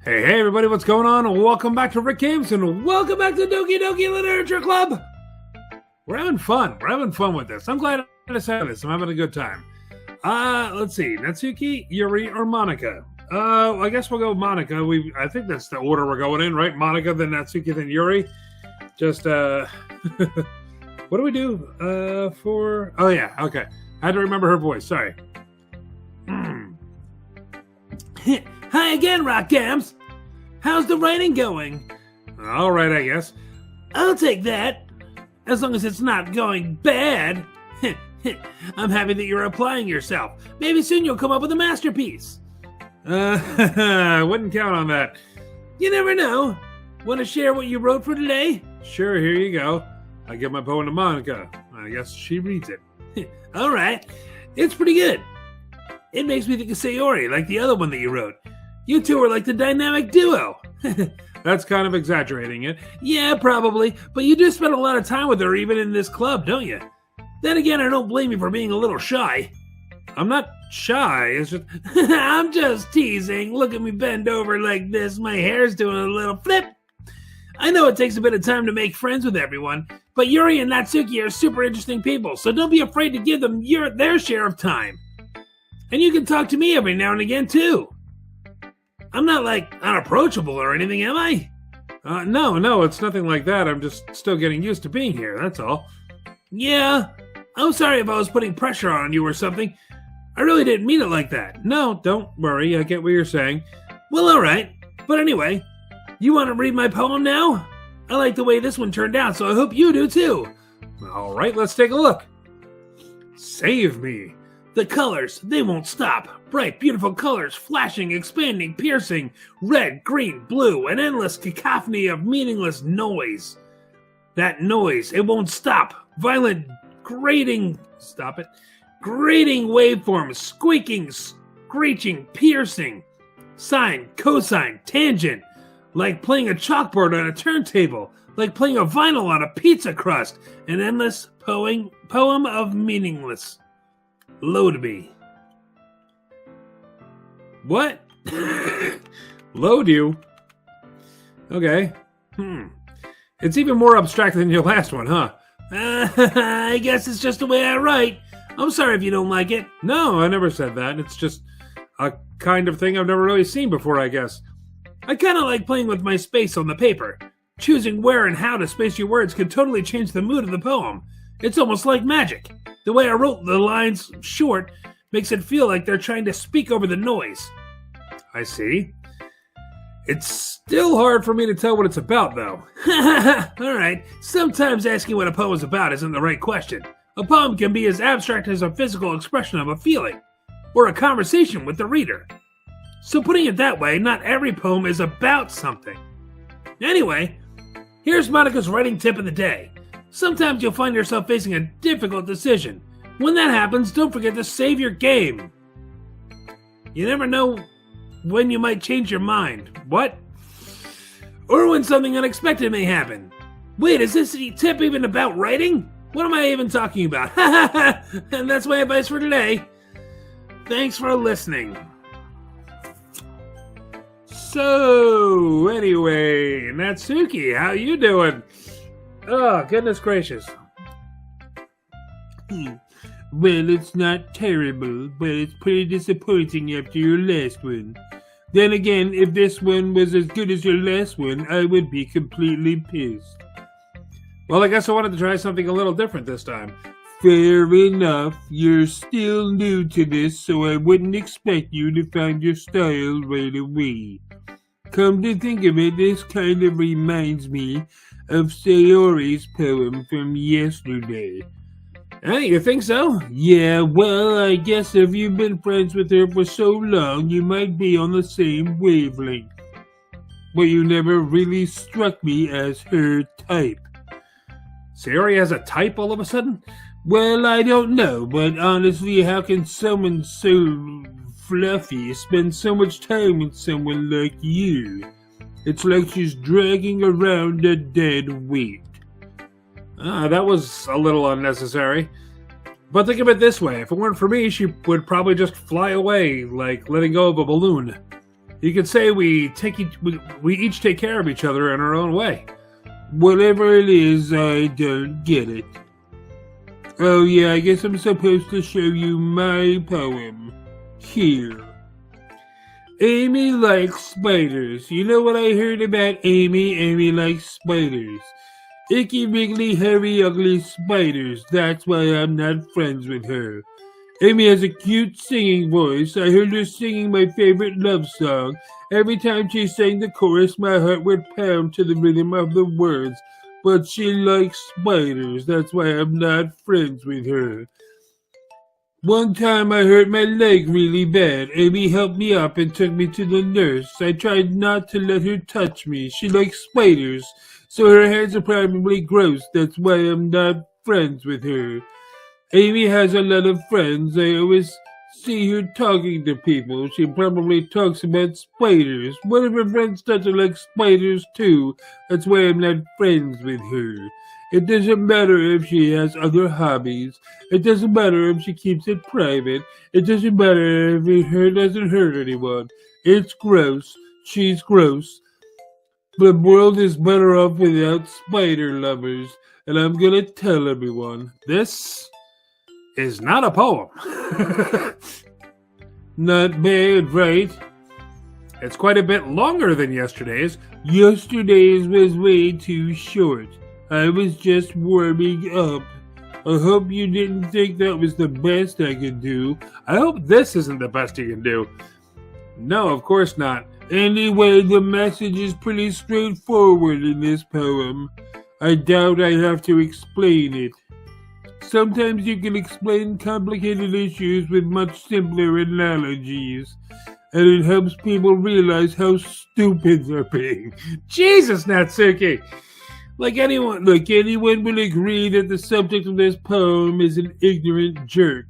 Hey everybody, what's going on? Welcome back to Rick Games and welcome back to Doki Doki Literature Club! We're having fun. We're having fun with this. I'm glad I said this. I'm having a good time. Let's see. Natsuki, Yuri, or Monica? I guess we'll go with Monica. I think that's the order we're going in, right? Monica, then Natsuki, then Yuri. Just, what do we do? Oh yeah, okay. I had to remember her voice. Sorry. Hi again, Rock Gams. How's the writing going? All right, I guess. I'll take that. As long as it's not going bad. I'm happy that you're applying yourself. Maybe soon you'll come up with a masterpiece. I wouldn't count on that. You never know. Want to share what you wrote for today? Sure, here you go. I give my poem to Monica. I guess she reads it. All right. It's pretty good. It makes me think of Sayori, like the other one that you wrote. You two are like the dynamic duo. That's kind of exaggerating it. Yeah, probably. But you do spend a lot of time with her even in this club, don't you? Then again, I don't blame you for being a little shy. I'm not shy. It's just... I'm just teasing. Look at me bend over like this. My hair's doing a little flip. I know it takes a bit of time to make friends with everyone, but Yuri and Natsuki are super interesting people, so don't be afraid to give them their share of time. And you can talk to me every now and again, too. I'm not, unapproachable or anything, am I? No, it's nothing like that. I'm just still getting used to being here, that's all. Yeah, I'm sorry if I was putting pressure on you or something. I really didn't mean it like that. No, don't worry. I get what you're saying. Well, all right. But anyway, you want to read my poem now? I like the way this one turned out, so I hope you do, too. All right, let's take a look. Save me. The colors, they won't stop. Bright, beautiful colors, flashing, expanding, piercing. Red, green, blue, an endless cacophony of meaningless noise. That noise, it won't stop. Violent, grating, stop it. Grating waveforms, squeaking, screeching, piercing. Sine, cosine, tangent. Like playing a chalkboard on a turntable. Like playing a vinyl on a pizza crust. An endless poem of meaningless. Load me. What? Load you? Okay. It's even more abstract than your last one, huh? I guess it's just the way I write. I'm sorry if you don't like it. No, I never said that. It's just a kind of thing I've never really seen before, I guess. I kind of like playing with my space on the paper. Choosing where and how to space your words could totally change the mood of the poem. It's almost like magic. The way I wrote the lines short makes it feel like they're trying to speak over the noise. I see. It's still hard for me to tell what it's about, though. Alright, sometimes asking what a poem is about isn't the right question. A poem can be as abstract as a physical expression of a feeling, or a conversation with the reader. So putting it that way, not every poem is about something. Anyway, here's Monica's writing tip of the day. Sometimes you'll find yourself facing a difficult decision. When that happens, don't forget to save your game. You never know when you might change your mind. What? Or when something unexpected may happen. Wait, is this tip even about writing? What am I even talking about? And that's my advice for today. Thanks for listening. So, anyway, Natsuki, how you doing? Oh, goodness gracious. Well, it's not terrible, but it's pretty disappointing after your last one. Then again, if this one was as good as your last one, I would be completely pissed. Well, I guess I wanted to try something a little different this time. Fair enough. You're still new to this, so I wouldn't expect you to find your style right away. Come to think of it, this kind of reminds me of Sayori's poem from yesterday. Hey, you think so? Yeah, well, I guess if you've been friends with her for so long, you might be on the same wavelength. But you never really struck me as her type. Sayori has a type all of a sudden? Well, I don't know, but honestly, how can someone so fluffy spend so much time with someone like you? It's like she's dragging around a dead weight. That was a little unnecessary. But think of it this way, if it weren't for me, she would probably just fly away, like letting go of a balloon. You could say we each take care of each other in our own way. Whatever it is, I don't get it. Oh yeah, I guess I'm supposed to show you my poem. Here. Amy likes spiders. You know what I heard about Amy? Amy likes spiders. Icky, wriggly, hairy, ugly spiders. That's why I'm not friends with her. Amy has a cute singing voice. I heard her singing my favorite love song. Every time she sang the chorus, my heart would pound to the rhythm of the words. But she likes spiders. That's why I'm not friends with her. One time I hurt my leg really bad. Amy helped me up and took me to the nurse. I tried not to let her touch me. She likes spiders, so her hands are probably gross. That's why I'm not friends with her. Amy has a lot of friends. I always see her talking to people. She probably talks about spiders. One of her friends does like spiders too. That's why I'm not friends with her. It doesn't matter if she has other hobbies. It doesn't matter if she keeps it private. It doesn't matter if it doesn't hurt anyone. It's gross. She's gross. The world is better off without spider lovers. And I'm gonna tell everyone. This is not a poem. Not bad, right? It's quite a bit longer than yesterday's. Yesterday's was way too short. I was just warming up. I hope you didn't think that was the best I could do. I hope this isn't the best you can do. No, of course not. Anyway, the message is pretty straightforward in this poem. I doubt I have to explain it. Sometimes you can explain complicated issues with much simpler analogies, and it helps people realize how stupid they're being. Jesus, Natsuki! Anyone will agree that the subject of this poem is an ignorant jerk.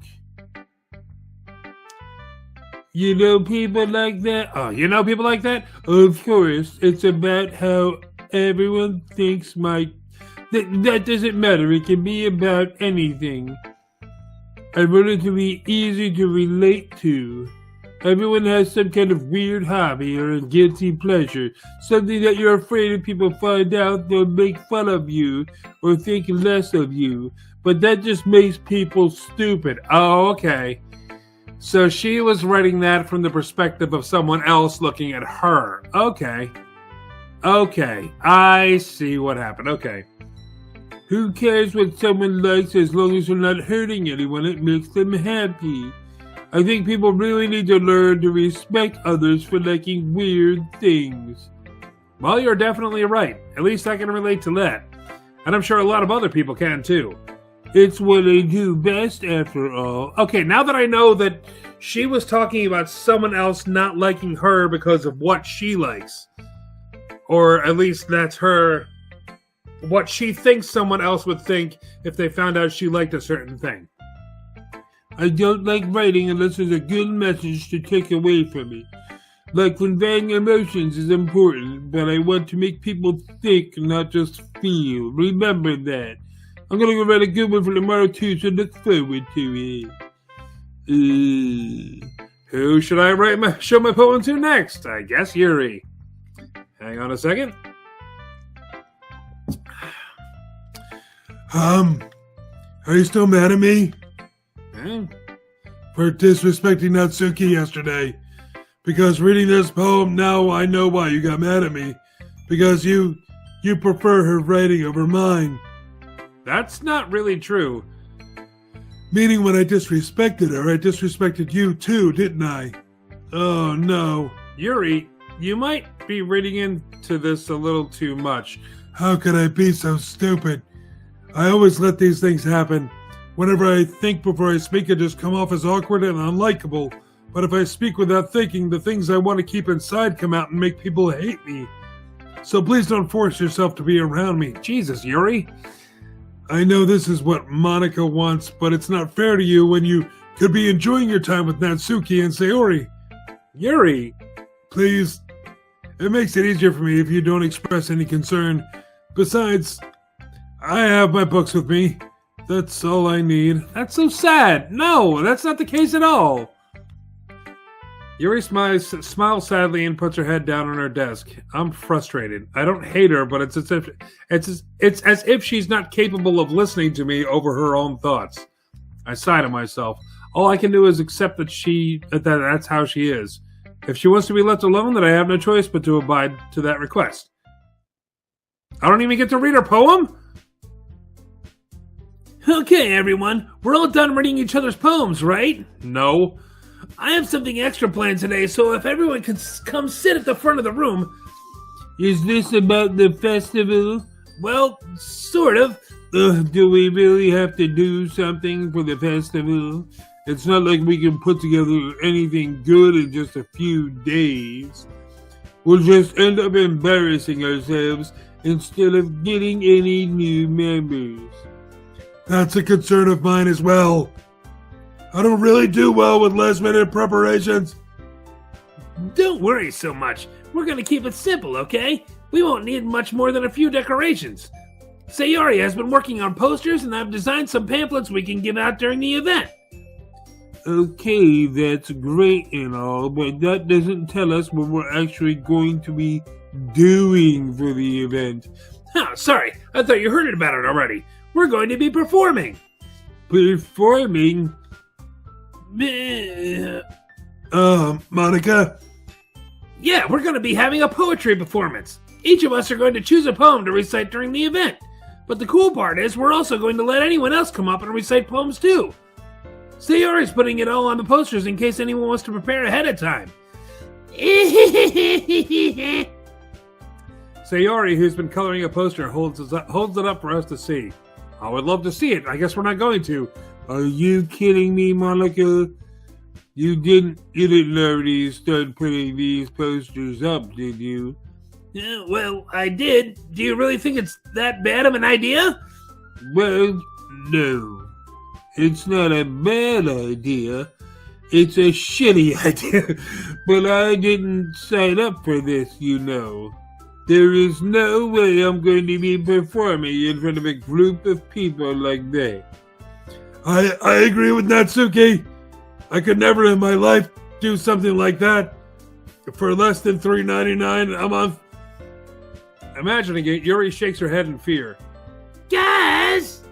You know people like that? Oh, you know people like that? Of course. It's about how everyone thinks that doesn't matter. It can be about anything. I want it to be easy to relate to. Everyone has some kind of weird hobby or a guilty pleasure, something that you're afraid if people find out they'll make fun of you or think less of you, but that just makes people stupid. Oh, okay. So she was writing that from the perspective of someone else looking at her. Okay. I see what happened. Okay. Who cares what someone likes as long as they're not hurting anyone? It makes them happy. I think people really need to learn to respect others for liking weird things. Well, you're definitely right. At least I can relate to that. And I'm sure a lot of other people can too. It's what I do best, after all. Okay, now that I know that she was talking about someone else not liking her because of what she likes, or at least that's what she thinks someone else would think if they found out she liked a certain thing. I don't like writing unless there's a good message to take away from it. Like conveying emotions is important, but I want to make people think, not just feel. Remember that. I'm gonna go write a good one for tomorrow too, so look forward to it. Who should I show my poem to next? I guess Yuri. Hang on a second. Are you still mad at me? Hmm? For disrespecting Natsuki yesterday. Because reading this poem now, I know why you got mad at me. Because you prefer her writing over mine. That's not really true. Meaning when I disrespected her, I disrespected you too, didn't I? Oh no. Yuri, you might be reading into this a little too much. How could I be so stupid? I always let these things happen. Whenever I think before I speak, I just come off as awkward and unlikable. But if I speak without thinking, the things I want to keep inside come out and make people hate me. So please don't force yourself to be around me. Jesus, Yuri. I know this is what Monica wants, but it's not fair to you when you could be enjoying your time with Natsuki and Sayori. Yuri. Please. It makes it easier for me if you don't express any concern. Besides, I have my books with me. That's all I need. That's so sad. No, that's not the case at all. Yuri smiles sadly and puts her head down on her desk. I'm frustrated. I don't hate her, but it's as if she's not capable of listening to me over her own thoughts. I sigh to myself. All I can do is accept that that's how she is. If she wants to be left alone, then I have no choice but to abide to that request. I don't even get to read her poem? Okay, everyone. We're all done reading each other's poems, right? No. I have something extra planned today, so if everyone can come sit at the front of the room. Is this about the festival? Well, sort of. Do we really have to do something for the festival? It's not like we can put together anything good in just a few days. We'll just end up embarrassing ourselves instead of getting any new members. That's a concern of mine as well. I don't really do well with last-minute preparations. Don't worry so much. We're going to keep it simple, okay? We won't need much more than a few decorations. Sayori has been working on posters, and I've designed some pamphlets we can give out during the event. Okay, that's great and all, but that doesn't tell us what we're actually going to be doing for the event. Oh, sorry. I thought you heard about it already. We're going to be performing. Performing? Monica? Yeah, we're going to be having a poetry performance. Each of us are going to choose a poem to recite during the event. But the cool part is we're also going to let anyone else come up and recite poems too. Sayori's putting it all on the posters in case anyone wants to prepare ahead of time. Sayori, who's been coloring a poster, holds it up for us to see. I would love to see it. I guess we're not going to. Are you kidding me, Monica? You didn't already start putting these posters up, did you? Yeah, well, I did. Do you really think it's that bad of an idea? Well, no. It's not a bad idea. It's a shitty idea. But I didn't sign up for this, you know. There is no way I'm going to be performing in front of a group of people like that. I agree with Natsuki. I could never in my life do something like that for less than $3.99 a month. Imagining it, Yuri shakes her head in fear. Guys!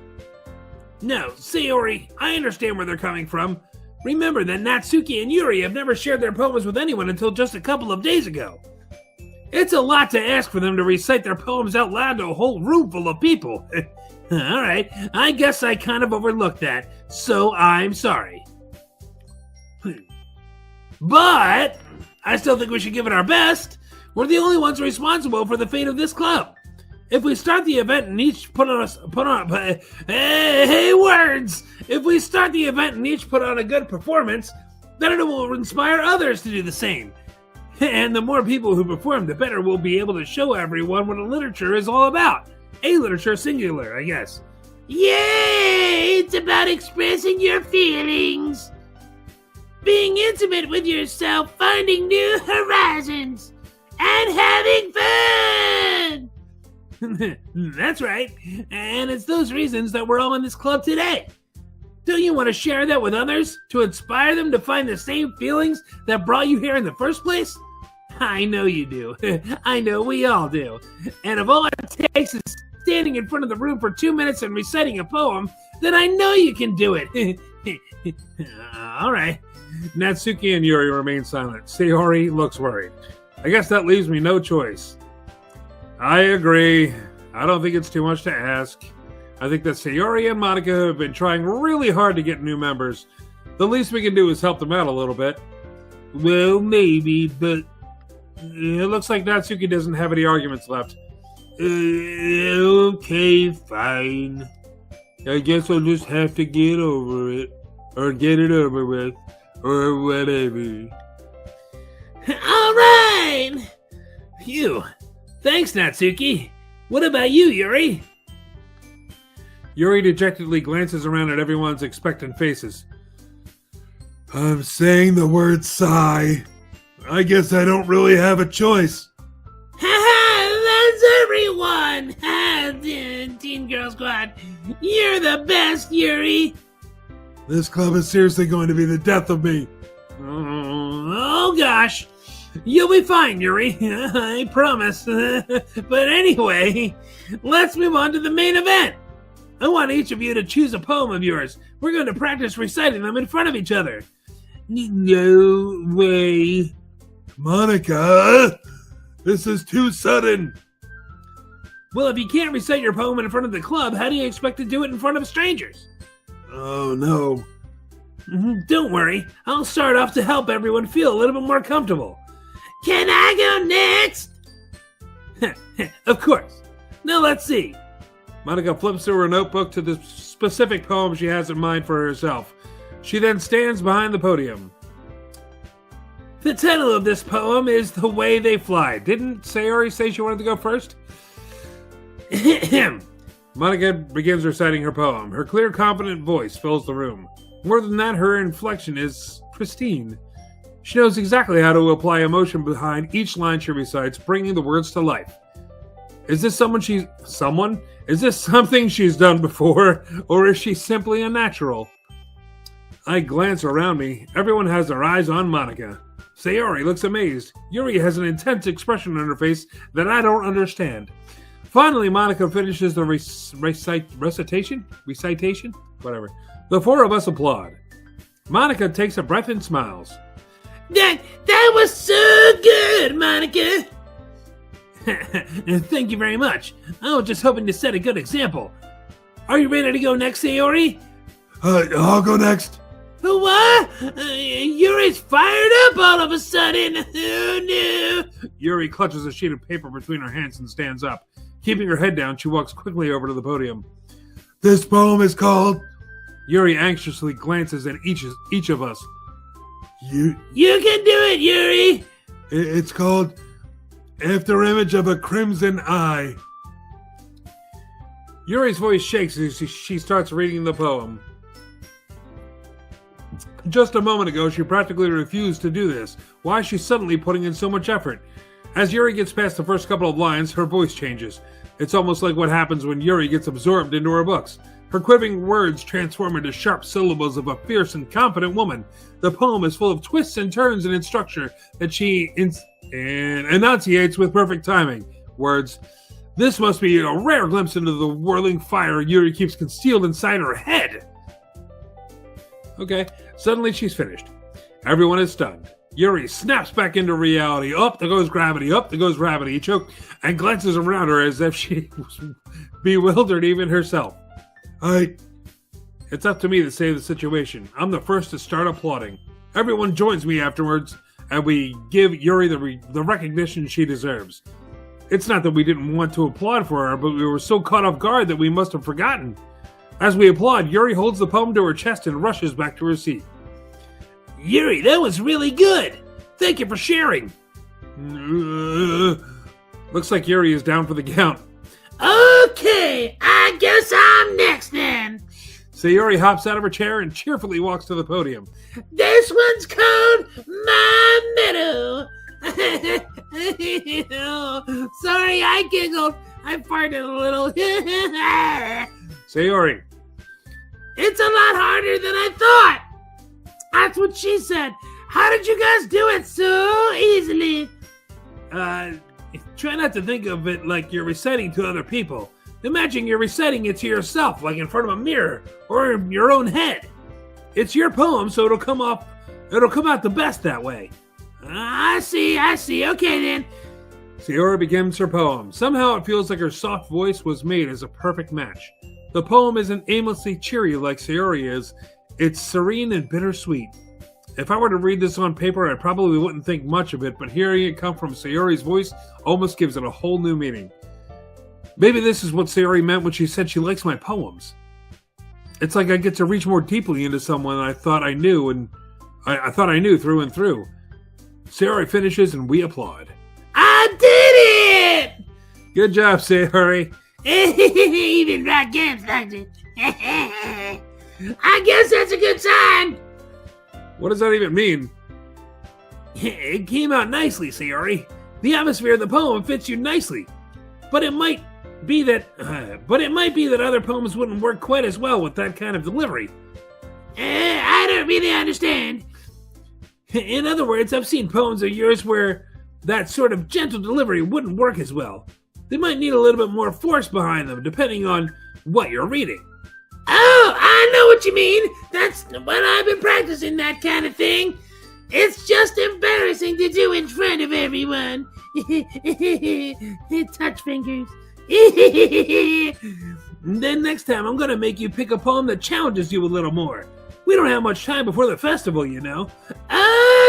No, Sayori, I understand where they're coming from. Remember that Natsuki and Yuri have never shared their poems with anyone until just a couple of days ago. It's a lot to ask for them to recite their poems out loud to a whole room full of people. Alright, I guess I kind of overlooked that, so I'm sorry. But I still think we should give it our best. We're the only ones responsible for the fate of this club. If we start the event and each put on a good performance, then it will inspire others to do the same. And the more people who perform, the better we'll be able to show everyone what literature is all about. A literature singular, I guess. Yay! It's about expressing your feelings. Being intimate with yourself, finding new horizons, and having fun! That's right. And it's those reasons that we're all in this club today. Don't you want to share that with others? To inspire them to find the same feelings that brought you here in the first place? I know you do. I know we all do. And if all it takes is standing in front of the room for 2 minutes and reciting a poem, then I know you can do it. All right. Natsuki and Yuri remain silent. Sayori looks worried. I guess that leaves me no choice. I agree. I don't think it's too much to ask. I think that Sayori and Monica have been trying really hard to get new members. The least we can do is help them out a little bit. Well, maybe, but it looks like Natsuki doesn't have any arguments left. Okay, fine. I guess I'll just have to get over it. Or get it over with. Or whatever. All right! Phew. Thanks, Natsuki. What about you, Yuri? Yuri dejectedly glances around at everyone's expectant faces. I'm saying the word sigh. I guess I don't really have a choice. That's everyone! Teen Girl Squad, you're the best, Yuri! This club is seriously going to be the death of me. Oh gosh. You'll be fine, Yuri. I promise. But anyway, let's move on to the main event. I want each of you to choose a poem of yours. We're going to practice reciting them in front of each other. No way. Monica, this is too sudden. Well, if you can't recite your poem in front of the club, how do you expect to do it in front of strangers? Oh, no. Don't worry. I'll start off to help everyone feel a little bit more comfortable. Can I go next? Of course. Now let's see. Monica flips through her notebook to the specific poem she has in mind for herself. She then stands behind the podium. The title of this poem is The Way They Fly. Didn't Sayori say she wanted to go first? Monica begins reciting her poem. Her clear, confident voice fills the room. More than that, her inflection is pristine. She knows exactly how to apply emotion behind each line she recites, bringing the words to life. Is this someone? Is this something she's done before, or is she simply a natural? I glance around me. Everyone has their eyes on Monica. Sayori looks amazed. Yuri has an intense expression on her face that I don't understand. Finally, Monica finishes the recitation? Whatever. The four of us applaud. Monica takes a breath and smiles. That was so good, Monica. Thank you very much. I was just hoping to set a good example. Are you ready to go next, Sayori? I'll go next. What? Yuri's fired up all of a sudden. Oh no. Yuri clutches a sheet of paper between her hands and stands up. Keeping her head down, she walks quickly over to the podium. This poem is called... Yuri anxiously glances at each of us. You can do it, Yuri. It's called After Image of a Crimson Eye. Yuri's voice shakes as she starts reading the poem. Just a moment ago, she practically refused to do this. Why is she suddenly putting in so much effort? As Yuri gets past the first couple of lines, her voice changes. It's almost like what happens when Yuri gets absorbed into her books. Her quivering words transform into sharp syllables of a fierce and confident woman. The poem is full of twists and turns in its structure that she enunciates with perfect timing. Words, this must be a rare glimpse into the whirling fire Yuri keeps concealed inside her head. Okay, suddenly she's finished. Everyone is stunned. Yuri snaps back into reality. Up there goes gravity, up there goes gravity. He chokes and glances around her as if she was bewildered even herself. It's up to me to save the situation. I'm the first to start applauding. Everyone joins me afterwards, and we give Yuri the recognition she deserves. It's not that we didn't want to applaud for her, but we were so caught off guard that we must have forgotten. As we applaud, Yuri holds the poem to her chest and rushes back to her seat. Yuri, that was really good. Thank you for sharing. Looks like Yuri is down for the count. Okay, I guess I'm next then. Sayori hops out of her chair and cheerfully walks to the podium. This one's called My Meadow. Sorry, I giggled. I farted a little. Sayori. It's a lot harder than I thought. That's what she said. How did you guys do it so easily? Try not to think of it like you're reciting to other people. Imagine you're reciting it to yourself, like in front of a mirror or in your own head. It's your poem, so it'll come out the best that way. I see. Okay then. Sayori begins her poem. Somehow it feels like her soft voice was made as a perfect match. The poem isn't aimlessly cheery like Sayori is. It's serene and bittersweet. If I were to read this on paper, I probably wouldn't think much of it, but hearing it come from Sayori's voice almost gives it a whole new meaning. Maybe this is what Sayori meant when she said she likes my poems. It's like I get to reach more deeply into someone I thought I knew, and I thought I knew through and through. Sayori finishes and we applaud. I did it! Good job, Sayori. Even Rock Games liked it. I guess that's a good sign. What does that even mean? It came out nicely, Sayori. The atmosphere of the poem fits you nicely. But it might be that other poems wouldn't work quite as well with that kind of delivery. I don't really understand. In other words, I've seen poems of yours where that sort of gentle delivery wouldn't work as well. They might need a little bit more force behind them, depending on what you're reading. Oh, I know what you mean. That's what I've been practicing, that kind of thing. It's just embarrassing to do in front of everyone. Touch fingers. Then next time, I'm going to make you pick a poem that challenges you a little more. We don't have much time before the festival, you know.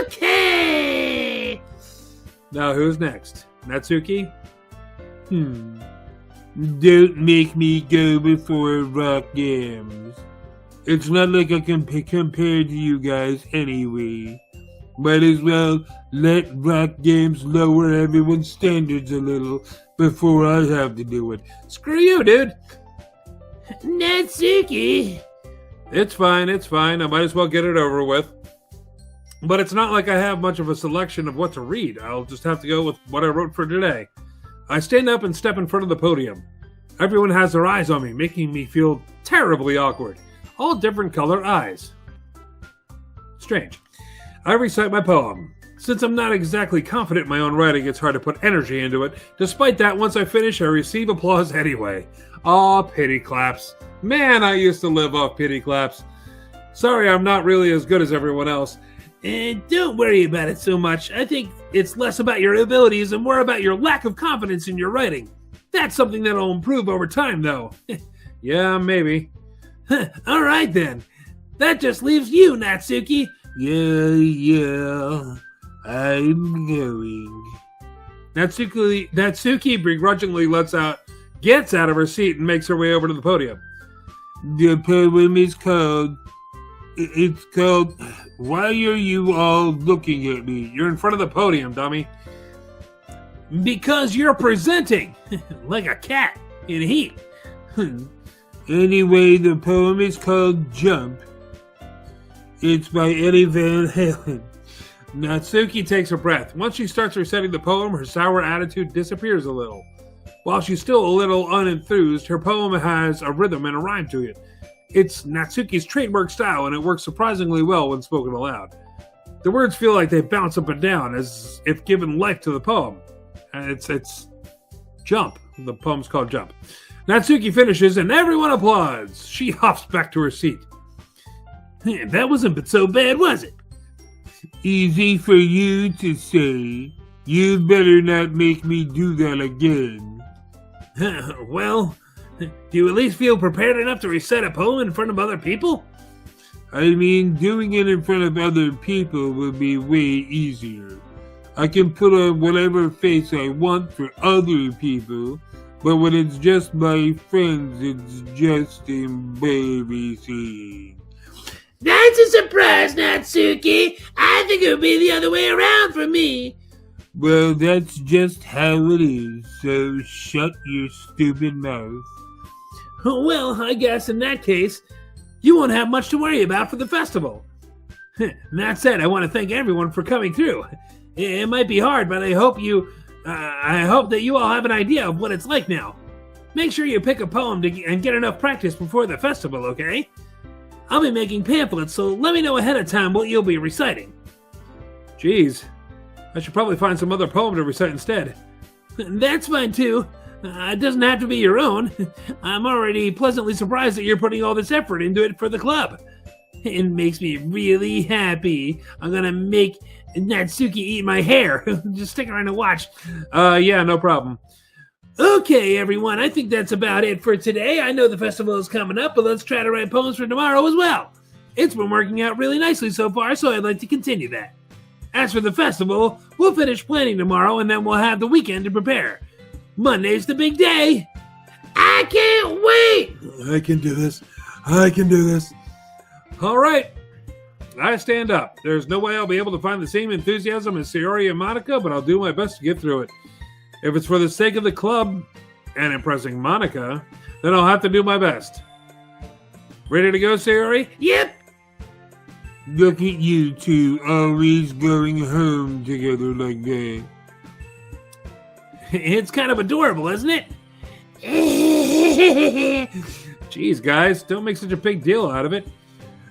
Okay. Now, who's next? Natsuki? Don't make me go before Rock Games. It's not like I can compare to you guys anyway. Might as well let Rock Games lower everyone's standards a little before I have to do it. Screw you, dude. Natsuki. It's fine. I might as well get it over with. But it's not like I have much of a selection of what to read. I'll just have to go with what I wrote for today. I stand up and step in front of the podium. Everyone has their eyes on me, making me feel terribly awkward. All different color eyes. Strange. I recite my poem. Since I'm not exactly confident in my own writing, it's hard to put energy into it. Despite that, once I finish, I receive applause anyway. Aw, pity claps. Man, I used to live off pity claps. Sorry, I'm not really as good as everyone else. And don't worry about it so much. I think it's less about your abilities and more about your lack of confidence in your writing. That's something that'll improve over time, though. Yeah, maybe. All right, then. That just leaves you, Natsuki. Yeah, I'm going. Natsuki begrudgingly gets out of her seat and makes her way over to the podium. The poem is called... It's called... Why are you all looking at me? You're in front of the podium, dummy. Because you're presenting. Like a cat in heat. Anyway, the poem is called Jump. It's by Eddie Van Halen. Natsuki takes a breath. Once she starts reciting the poem, her sour attitude disappears a little. While she's still a little unenthused, her poem has a rhythm and a rhyme to it. It's Natsuki's trademark style, and it works surprisingly well when spoken aloud. The words feel like they bounce up and down, as if given life to the poem. And it's Jump. The poem's called Jump. Natsuki finishes, and everyone applauds. She hops back to her seat. That wasn't so bad, was it? Easy for you to say. You better not make me do that again. Well, do you at least feel prepared enough to recite a poem in front of other people? I mean, doing it in front of other people will be way easier. I can put on whatever face I want for other people, but when it's just my friends, it's just embarrassing. That's a surprise, Natsuki. I think it would be the other way around for me. Well, that's just how it is, so shut your stupid mouth. Well, I guess in that case, you won't have much to worry about for the festival. That said, I want to thank everyone for coming through. It might be hard, but I hope that you all have an idea of what it's like now. Make sure you pick a poem and get enough practice before the festival, okay? I'll be making pamphlets, so let me know ahead of time what you'll be reciting. Geez, I should probably find some other poem to recite instead. That's fine too. It doesn't have to be your own. I'm already pleasantly surprised that you're putting all this effort into it for the club. It makes me really happy. I'm gonna make Natsuki eat my hair. Just stick around and watch. Yeah, no problem. Okay, everyone, I think that's about it for today. I know the festival is coming up, but let's try to write poems for tomorrow as well. It's been working out really nicely so far, so I'd like to continue that. As for the festival, we'll finish planning tomorrow, and then we'll have the weekend to prepare. Monday's the big day. I can't wait. I can do this. All right. I stand up. There's no way I'll be able to find the same enthusiasm as Sayori and Monica, but I'll do my best to get through it. If it's for the sake of the club and impressing Monica, then I'll have to do my best. Ready to go, Sayori? Yep. Look at you two always going home together like that. It's kind of adorable, isn't it? Jeez, guys, don't make such a big deal out of it.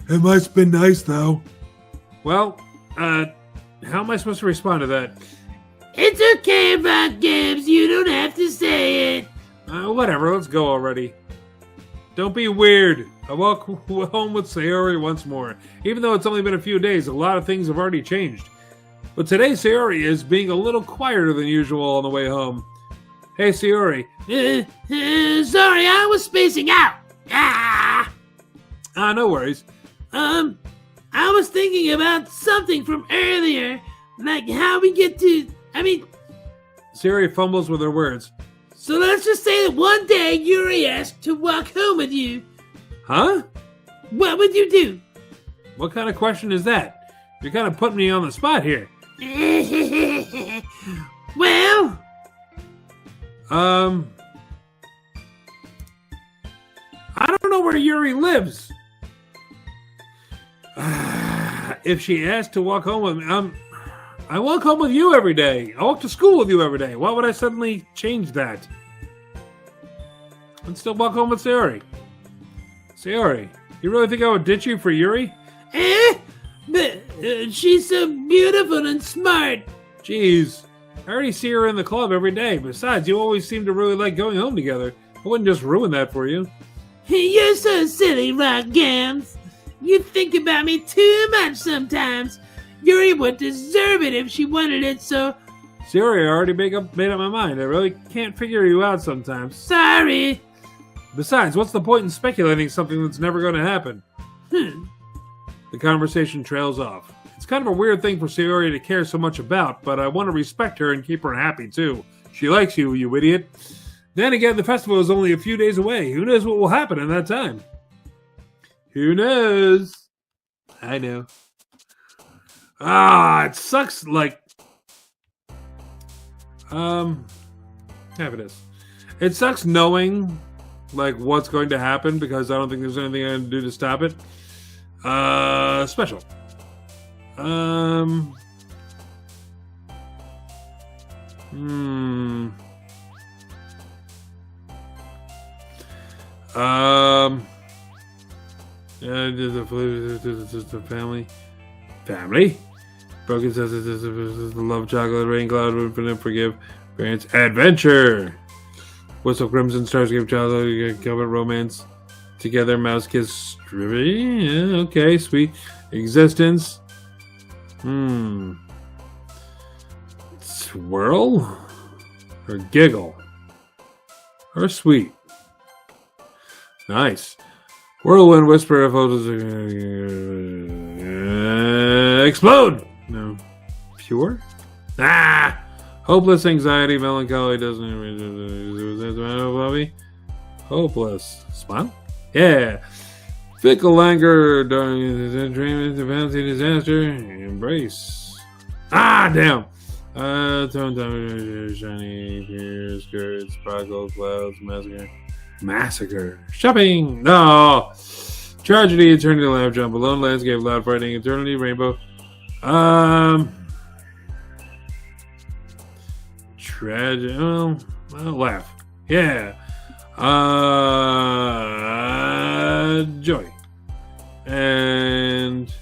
It must be nice, though. Well, How am I supposed to respond to that? It's okay, Rock Gibbs. You don't have to say it. Whatever, let's go already. Don't be weird. I walk home with Sayori once more. Even though it's only been a few days, a lot of things have already changed. But today, Sayori is being a little quieter than usual on the way home. Hey, Sayori. Sorry, I was spacing out. No worries. I was thinking about something from earlier, like how we get to, Sayori fumbles with her words. so let's just say that one day Yuri asked to walk home with you. Huh? What would you do? What kind of question is that? You're kind of putting me on the spot here. Well, I don't know where Yuri lives. If she asked to walk home with me, I walk home with you every day. I walk to school with you every day. Why would I suddenly change that? I'd still walk home with Sayori. Sayori, you really think I would ditch you for Yuri? but she's so beautiful and smart. Jeez, I already see her in the club every day. Besides, you always seem to really like going home together. I wouldn't just ruin that for you. You're so silly, Rock Gams. You think about me too much sometimes. Yuri would deserve it if she wanted it, so... Sayori, I already made up my mind. I really can't figure you out sometimes. Sorry. Besides, what's the point in speculating something that's never going to happen? The conversation trails off. It's kind of a weird thing for Sayori to care so much about, but I want to respect her and keep her happy, too. She likes you, you idiot. Then again, the festival is only a few days away. Who knows what will happen in that time? Who knows? I know. It sucks, like... happiness. It sucks knowing, like, what's going to happen, because I don't think there's anything I can do to stop it. Special. The family. Broken says love, chocolate, rain cloud, infinite, forgive, parents, adventure. Whistle, crimson stars, give childhood, covet, romance, together, mouse kiss, yeah, okay, sweet, existence. Swirl, or giggle, or sweet. Nice. Whirlwind, whisper, explode. No. Pure? Hopeless, anxiety, melancholy, doesn't... Hopeless. Smile? Yeah. Fickle anger, dreaming, fancy, disaster, embrace. Damn. Shiny, pure, skirts, sparkles, clouds, massacre. Shopping! No! Tragedy, eternity, lamp jump, alone, landscape, loud, frightening, eternity, rainbow. Tragic. Well, laugh. Yeah. Joy. And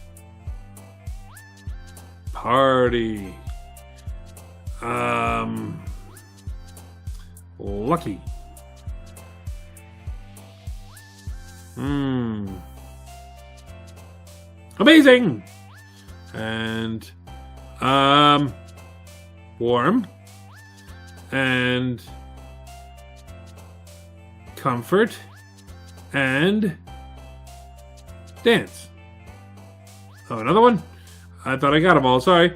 party. Lucky. Amazing. And warm. And comfort. And dance. Oh, another one? I thought I got them all. Sorry.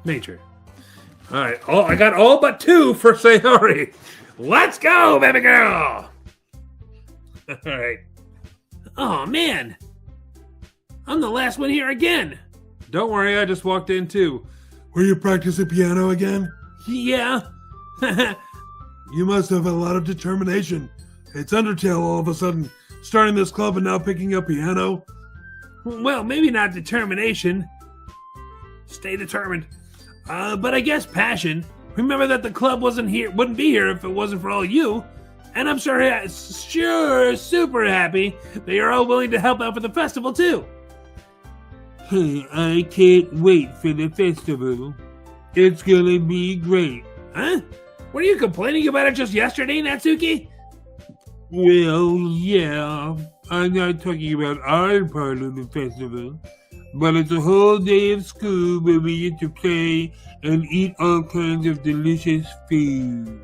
Nature. All right. Oh, I got all but 2 for Sayori. Let's go, baby girl. All right. Oh, man. I'm the last one here again. Don't worry, I just walked in too. Were you practicing piano again? Yeah. You must have a lot of determination. It's Undertale all of a sudden, starting this club and now picking up piano. Well, maybe not determination. Stay determined. But I guess passion. Remember that the club wouldn't be here if it wasn't for all you. And I'm sure super happy that you're all willing to help out for the festival too. I can't wait for the festival. It's gonna be great. Huh? Were you complaining about it just yesterday, Natsuki? Well, yeah. I'm not talking about our part of the festival, but it's a whole day of school where we get to play and eat all kinds of delicious food.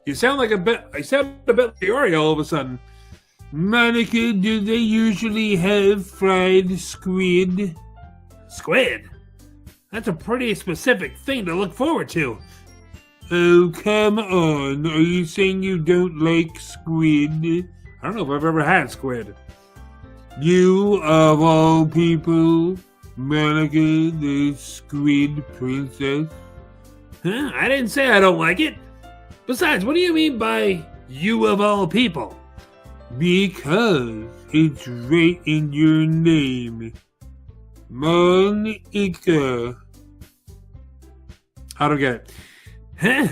You sound a bit like Sayori all of a sudden. Monica, do they usually have fried squid? Squid? That's a pretty specific thing to look forward to. Oh, come on. Are you saying you don't like squid? I don't know if I've ever had squid. You, of all people, Monica, the squid princess? Huh? I didn't say I don't like it. Besides, what do you mean by you of all people? Because it's right in your name. Monica. I don't get it. Huh?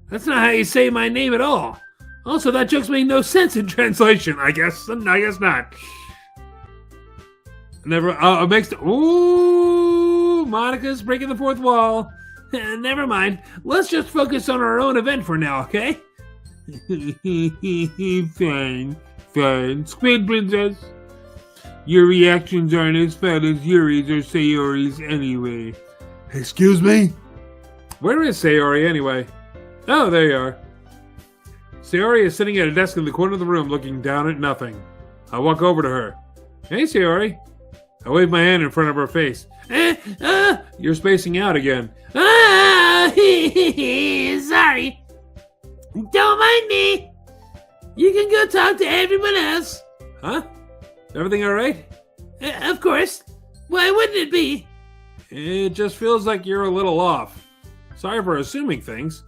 That's not how you say my name at all. Also, that joke's make no sense in translation, I guess. I guess not. It makes ooh, Monica's breaking the fourth wall. Never mind. Let's just focus on our own event for now, okay? Fine. Squid princess. Your reactions aren't as fat as Yuri's or Sayori's anyway. Excuse me? Where is Sayori anyway? Oh, there you are. Sayori is sitting at a desk in the corner of the room looking down at nothing. I walk over to her. Hey, Sayori. I wave my hand in front of her face. You're spacing out again. Sorry. Don't mind me. You can go talk to everyone else. Huh? Everything alright? Of course. Why wouldn't it be? It just feels like you're a little off. Sorry for assuming things.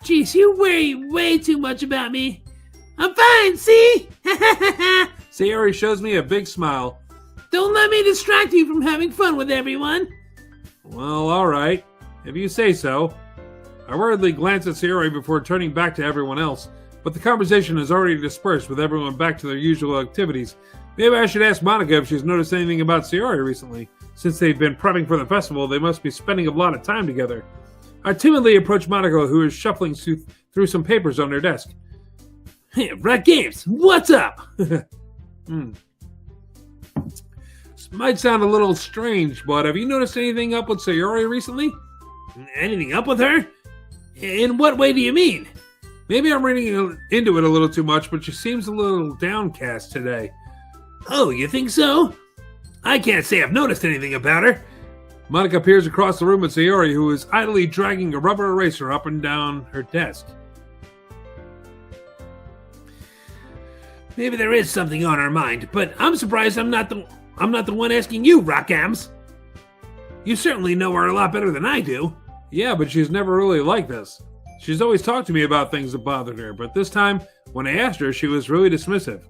Jeez, you worry way too much about me. I'm fine, see? Sayori shows me a big smile. Don't let me distract you from having fun with everyone. Well, alright. If you say so. I worriedly glance at Sayori before turning back to everyone else, but the conversation has already dispersed with everyone back to their usual activities. Maybe I should ask Monica if she's noticed anything about Sayori recently. Since they've been prepping for the festival, they must be spending a lot of time together. I timidly approach Monica, who is shuffling through some papers on her desk. Hey, Red Games, what's up? This might sound a little strange, but have you noticed anything up with Sayori recently? Anything up with her? In what way do you mean? Maybe I'm reading into it a little too much, but she seems a little downcast today. Oh, you think so? I can't say I've noticed anything about her. Monica peers across the room at Sayori, who is idly dragging a rubber eraser up and down her desk. Maybe there is something on her mind, but I'm surprised I'm not the one asking you, Rockams. You certainly know her a lot better than I do. Yeah, but she's never really like this. She's always talked to me about things that bothered her, but this time, when I asked her, she was really dismissive.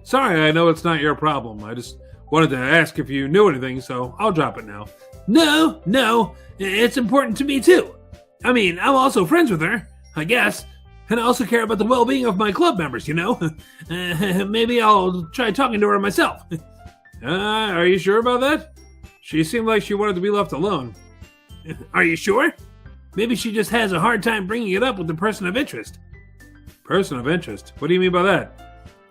Sorry, I know it's not your problem. I just wanted to ask if you knew anything, so I'll drop it now. No, it's important to me too. I mean, I'm also friends with her, I guess. And I also care about the well-being of my club members, you know? Maybe I'll try talking to her myself. Are you sure about that? She seemed like she wanted to be left alone. Are you sure? Maybe she just has a hard time bringing it up with the person of interest. Person of interest? What do you mean by that?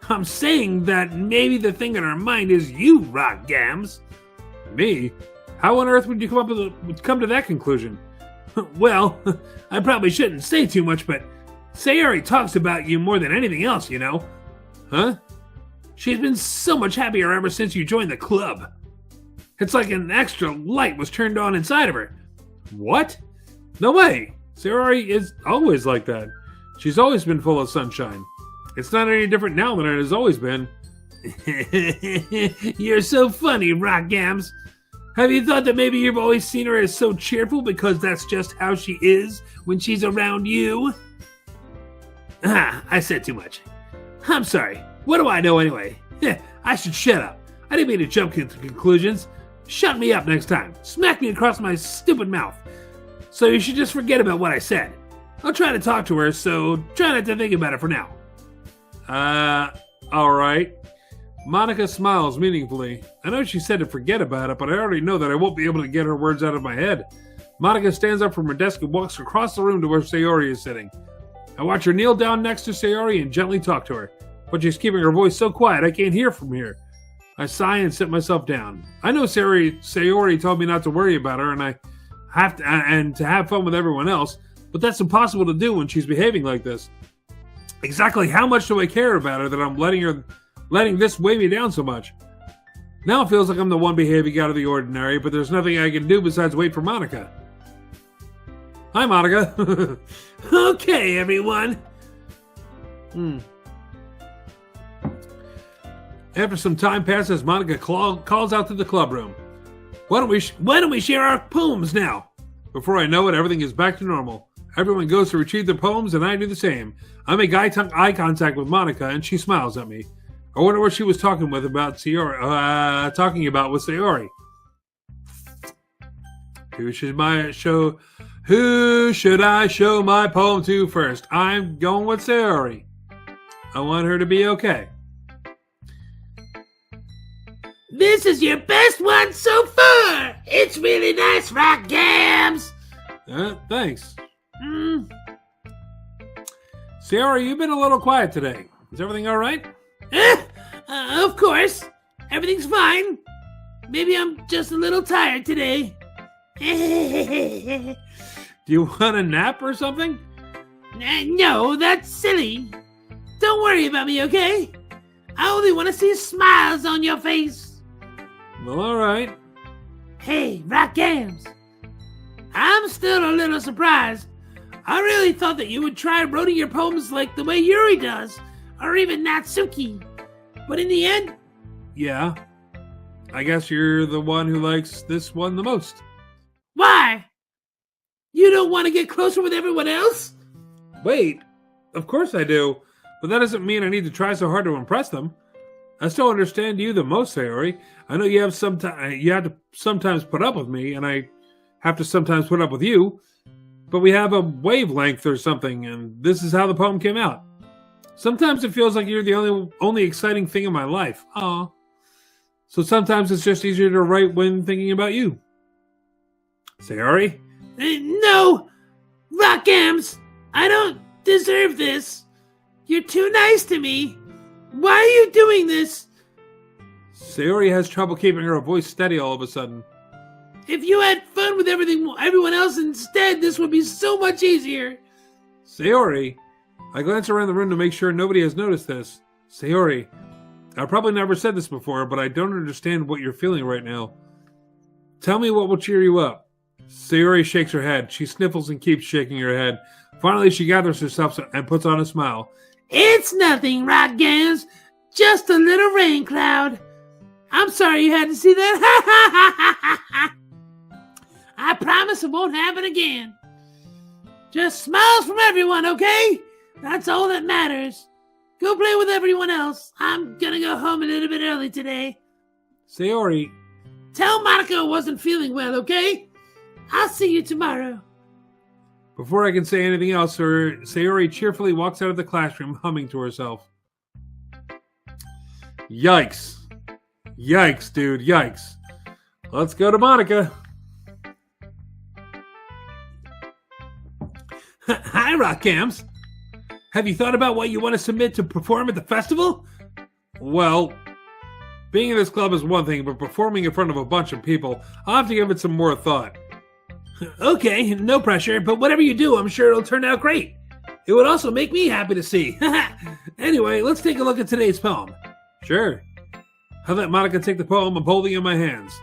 I'm saying that maybe the thing in her mind is you, Rock Gams. Me? How on earth would you come to that conclusion? Well, I probably shouldn't say too much, but Sayori talks about you more than anything else, you know. Huh? She's been so much happier ever since you joined the club. It's like an extra light was turned on inside of her. What? No way. Sayori is always like that. She's always been full of sunshine. It's not any different now than it has always been. You're so funny, Rock Gams. Have you thought that maybe you've always seen her as so cheerful because that's just how she is when she's around you? I said too much. I'm sorry. What do I know anyway? I should shut up. I didn't mean to jump to conclusions. Shut me up next time. Smack me across my stupid mouth. So you should just forget about what I said. I'll try to talk to her, so try not to think about it for now. Alright. Monica smiles meaningfully. I know she said to forget about it, but I already know that I won't be able to get her words out of my head. Monica stands up from her desk and walks across the room to where Sayori is sitting. I watch her kneel down next to Sayori and gently talk to her, but she's keeping her voice so quiet I can't hear from here. I sigh and sit myself down. I know Sayori told me not to worry about her and to have fun with everyone else, but that's impossible to do when she's behaving like this. Exactly how much do I care about her that I'm letting this weigh me down so much? Now it feels like I'm the one behaving out of the ordinary, but there's nothing I can do besides wait for Monica. Hi, Monica. Okay, everyone. After some time passes, Monica calls out to the club room. Why don't we share our poems now? Before I know it, everything is back to normal. Everyone goes to retrieve their poems, and I do the same. I make eye contact with Monica, and she smiles at me. I wonder what she was talking about with Sayori. Who should I show my poem to first? I'm going with Sayori. I want her to be okay. This is your best one so far. It's really nice, Rock Gams. Thanks. Sayori, you've been a little quiet today. Is everything all right? Of course. Everything's fine. Maybe I'm just a little tired today. Do you want a nap or something? No, that's silly. Don't worry about me, okay? I only want to see smiles on your face. Well, all right. Hey, Rock Gams. I'm still a little surprised. I really thought that you would try writing your poems like the way Yuri does, or even Natsuki. But in the end... Yeah. I guess you're the one who likes this one the most. Why? You don't want to get closer with everyone else? Wait, of course I do. But that doesn't mean I need to try so hard to impress them. I still understand you the most, Sayori. I know you have to sometimes put up with me, and I have to sometimes put up with you. But we have a wavelength or something, and this is how the poem came out. Sometimes it feels like you're the only exciting thing in my life. Aw. So sometimes it's just easier to write when thinking about you. Sayori? No! Rock Gams! I don't deserve this. You're too nice to me. Why are you doing this? Sayori has trouble keeping her voice steady all of a sudden. If you had fun with everyone else instead, this would be so much easier. Sayori? I glance around the room to make sure nobody has noticed this. Sayori, I've probably never said this before, but I don't understand what you're feeling right now. Tell me what will cheer you up. Sayori shakes her head. She sniffles and keeps shaking her head. Finally, she gathers herself and puts on a smile. It's nothing, Rock Gams. Just a little rain cloud. I'm sorry you had to see that. I promise it won't happen again. Just smiles from everyone, okay? That's all that matters. Go play with everyone else. I'm gonna go home a little bit early today. Sayori. Tell Monica I wasn't feeling well, okay? I'll see you tomorrow. Before I can say anything else, Sayori cheerfully walks out of the classroom, humming to herself. Yikes. Yikes, dude, yikes. Let's go to Monica. Hi, Rock Gams. Have you thought about what you want to submit to perform at the festival? Well, being in this club is one thing, but performing in front of a bunch of people, I'll have to give it some more thought. Okay, no pressure, but whatever you do, I'm sure it'll turn out great. It would also make me happy to see. Anyway, let's take a look at today's poem. Sure. I let Monica take the poem I'm holding in my hands.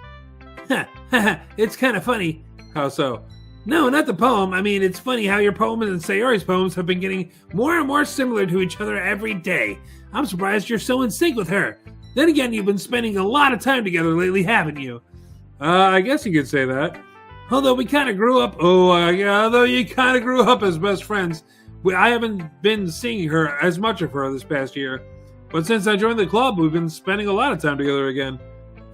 It's kind of funny. How so? No, not the poem. I mean, it's funny how your poems and Sayori's poems have been getting more and more similar to each other every day. I'm surprised you're so in sync with her. Then again, you've been spending a lot of time together lately, haven't you? I guess you could say that. Although we kind of grew up... although you kind of grew up as best friends, I haven't been seeing her as much of her this past year. But since I joined the club, we've been spending a lot of time together again.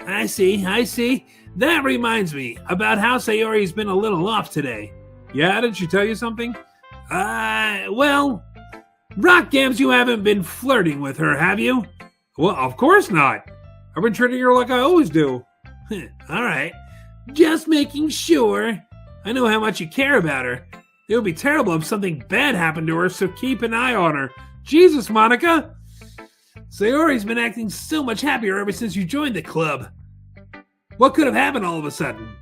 I see. That reminds me about how Sayori's been a little off today. Yeah, did she tell you something? Well, Rock Gams, you haven't been flirting with her, have you? Well, of course not. I've been treating her like I always do. All right. Just making sure. I know how much you care about her. It would be terrible if something bad happened to her, so keep an eye on her. Jesus, Monica! Sayori's been acting so much happier ever since you joined the club. What could have happened all of a sudden?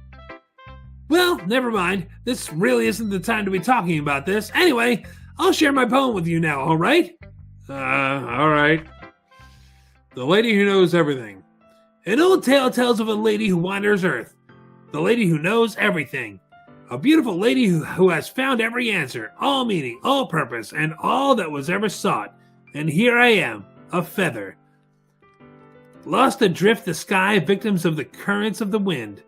Well, never mind. This really isn't the time to be talking about this. Anyway, I'll share my poem with you now, all right? All right. The lady who knows everything. An old tale tells of a lady who wanders Earth. The lady who knows everything. A beautiful lady who has found every answer, all meaning, all purpose, and all that was ever sought. And here I am, a feather. Lost adrift the sky, victims of the currents of the wind.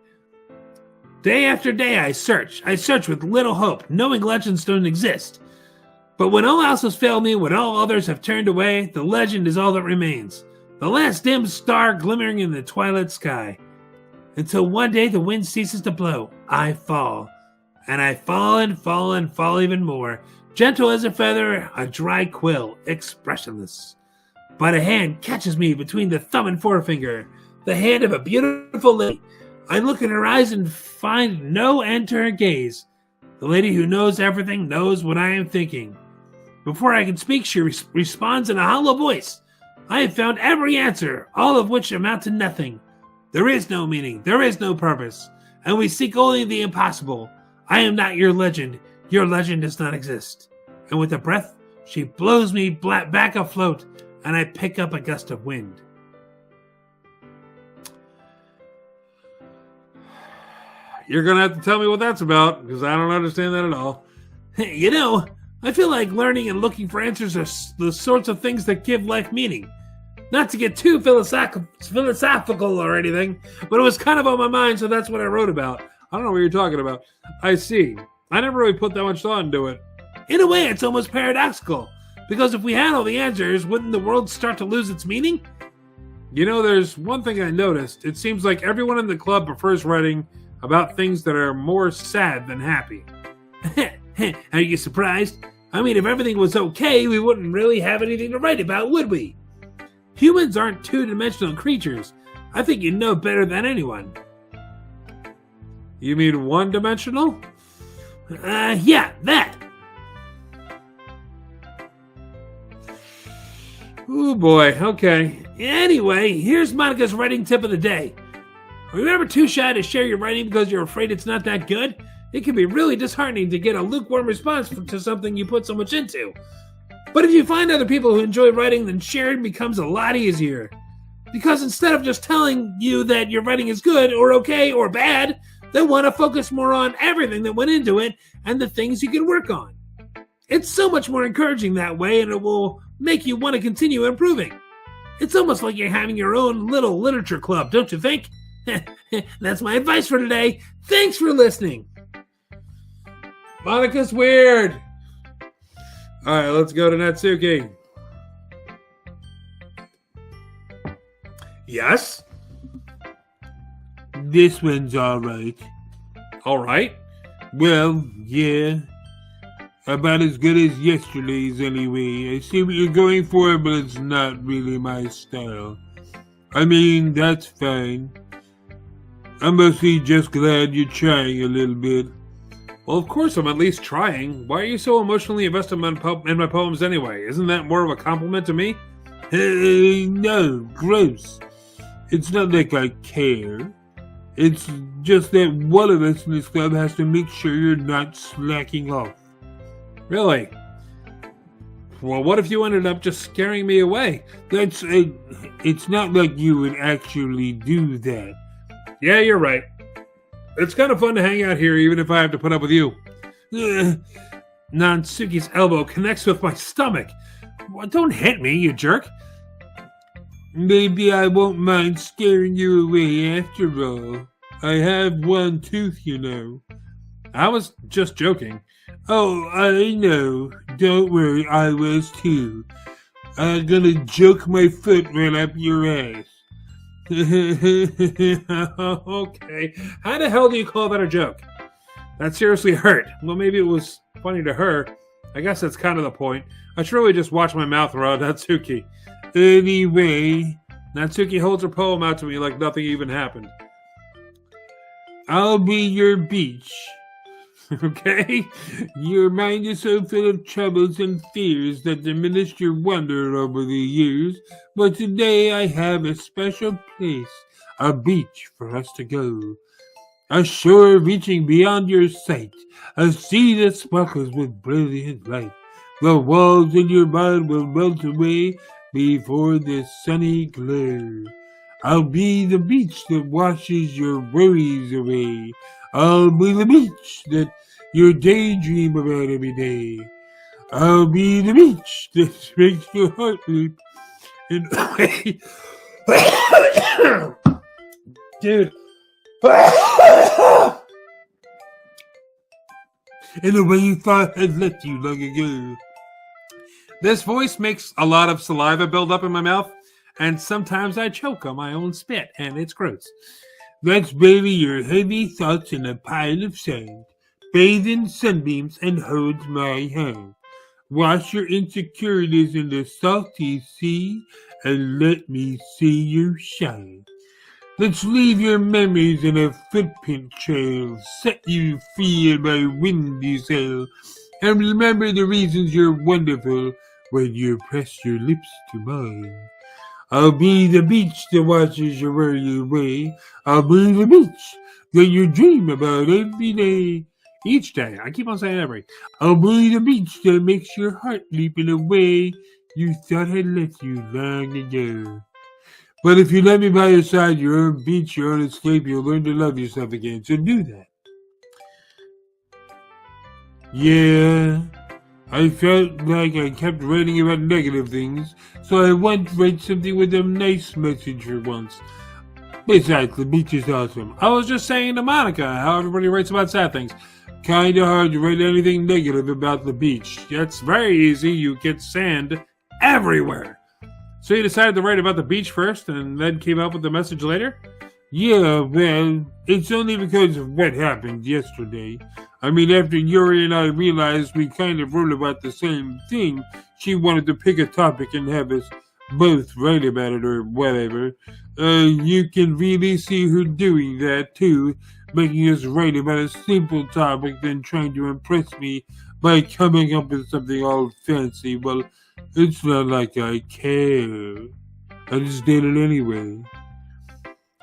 Day after day I search with little hope, knowing legends don't exist. But when all else has failed me, when all others have turned away, the legend is all that remains. The last dim star glimmering in the twilight sky. Until one day the wind ceases to blow, I fall. And I fall and fall and fall even more, gentle as a feather, a dry quill, expressionless. But a hand catches me between the thumb and forefinger, the hand of a beautiful lady. I look in her eyes and find no end to her gaze. The lady who knows everything knows what I am thinking. Before I can speak, she responds in a hollow voice. I have found every answer, all of which amount to nothing. There is no meaning, there is no purpose, and we seek only the impossible. I am not your legend does not exist. And with a breath, she blows me back afloat, and I pick up a gust of wind. You're going to have to tell me what that's about, because I don't understand that at all. You know, I feel like learning and looking for answers are the sorts of things that give life meaning. Not to get too philosophical or anything, but it was kind of on my mind, so that's what I wrote about. I don't know what you're talking about. I see. I never really put that much thought into it. In a way, it's almost paradoxical. Because if we had all the answers, wouldn't the world start to lose its meaning? You know, there's one thing I noticed. It seems like everyone in the club prefers writing about things that are more sad than happy. Are you surprised? I mean, if everything was okay, we wouldn't really have anything to write about, would we? Humans aren't two-dimensional creatures. I think you know better than anyone. You mean one-dimensional? Yeah, that. Oh boy, okay. Anyway, here's Monica's writing tip of the day. Are you ever too shy to share your writing because you're afraid it's not that good? It can be really disheartening to get a lukewarm response to something you put so much into. But if you find other people who enjoy writing, then sharing becomes a lot easier. Because instead of just telling you that your writing is good or okay or bad, they want to focus more on everything that went into it and the things you can work on. It's so much more encouraging that way, and it will make you want to continue improving. It's almost like you're having your own little literature club, don't you think? That's my advice for today. Thanks for listening. Monica's weird. All right, let's go to Natsuki. Yes? This one's alright. All right. Well, yeah. About as good as yesterday's anyway. I see what you're going for, but it's not really my style. I mean, that's fine. I'm mostly just glad you're trying a little bit. Well, of course I'm at least trying. Why are you so emotionally invested in my poems anyway? Isn't that more of a compliment to me? No, gross. It's not like I care. It's just that one of us in this club has to make sure you're not slacking off. Really? Well, what if you ended up just scaring me away? It's not like you would actually do that. Yeah, you're right. It's kind of fun to hang out here, even if I have to put up with you. Natsuki's elbow connects with my stomach. Don't hit me, you jerk. Maybe I won't mind scaring you away after all. I have one tooth, you know. I was just joking. Oh, I know. Don't worry, I was too. I'm gonna joke my foot right up your ass. Okay. How the hell do you call that a joke? That seriously hurt. Well, maybe it was funny to her. I guess that's kind of the point. I should really just watch my mouth around Natsuki. Anyway, Natsuki holds her poem out to me like nothing even happened. I'll be your beach. Okay? Your mind is so full of troubles and fears that diminished your wonder over the years, but today I have a special place, a beach for us to go. A shore reaching beyond your sight, a sea that sparkles with brilliant light. The walls in your mind will melt away before the sunny glare. I'll be the beach that washes your worries away. I'll be the beach that you daydream about every day. I'll be the beach that makes your heart leap in a way. Dude. In a way you thought had left you long ago. This voice makes a lot of saliva build up in my mouth, and sometimes I choke on my own spit, and it's gross. Let's bury your heavy thoughts in a pile of sand. Bathe in sunbeams and hold my hand. Wash your insecurities in the salty sea and let me see you shine. Let's leave your memories in a footprint trail, set you free in my windy sail, and remember the reasons you're wonderful when you press your lips to mine. I'll be the beach that washes your worry away. I'll be the beach that you dream about every day. Each day. I keep on saying every. I'll be the beach that makes your heart leap in a way you thought had left you long ago. But if you let me by your side, your own beach, your own escape, you'll learn to love yourself again. So do that. Yeah, I felt like I kept writing about negative things, so I wanted to write something with a nice message for once. Besides, the beach is awesome. I was just saying to Monica how everybody writes about sad things. Kinda hard to write anything negative about the beach. It's very easy. You get sand everywhere. So you decided to write about the beach first and then came up with the message later? Yeah, well, it's only because of what happened yesterday. I mean, after Yuri and I realized we kind of wrote about the same thing, she wanted to pick a topic and have us both write about it or whatever. You can really see her doing that too, making us write about a simple topic then trying to impress me by coming up with something all fancy. Well, it's not like I care. I just did it anyway.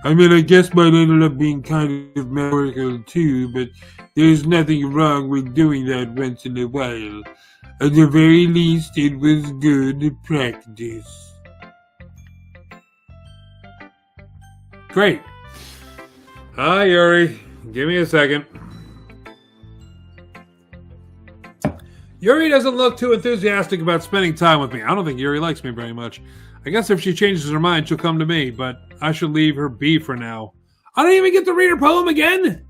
I mean, I guess mine ended up being kind of metaphorical too, but there's nothing wrong with doing that once in a while. At the very least, it was good practice. Great. Hi, Yuri. Give me a second. Yuri doesn't look too enthusiastic about spending time with me. I don't think Yuri likes me very much. I guess if she changes her mind, she'll come to me, but I should leave her be for now. I don't even get to read her poem again?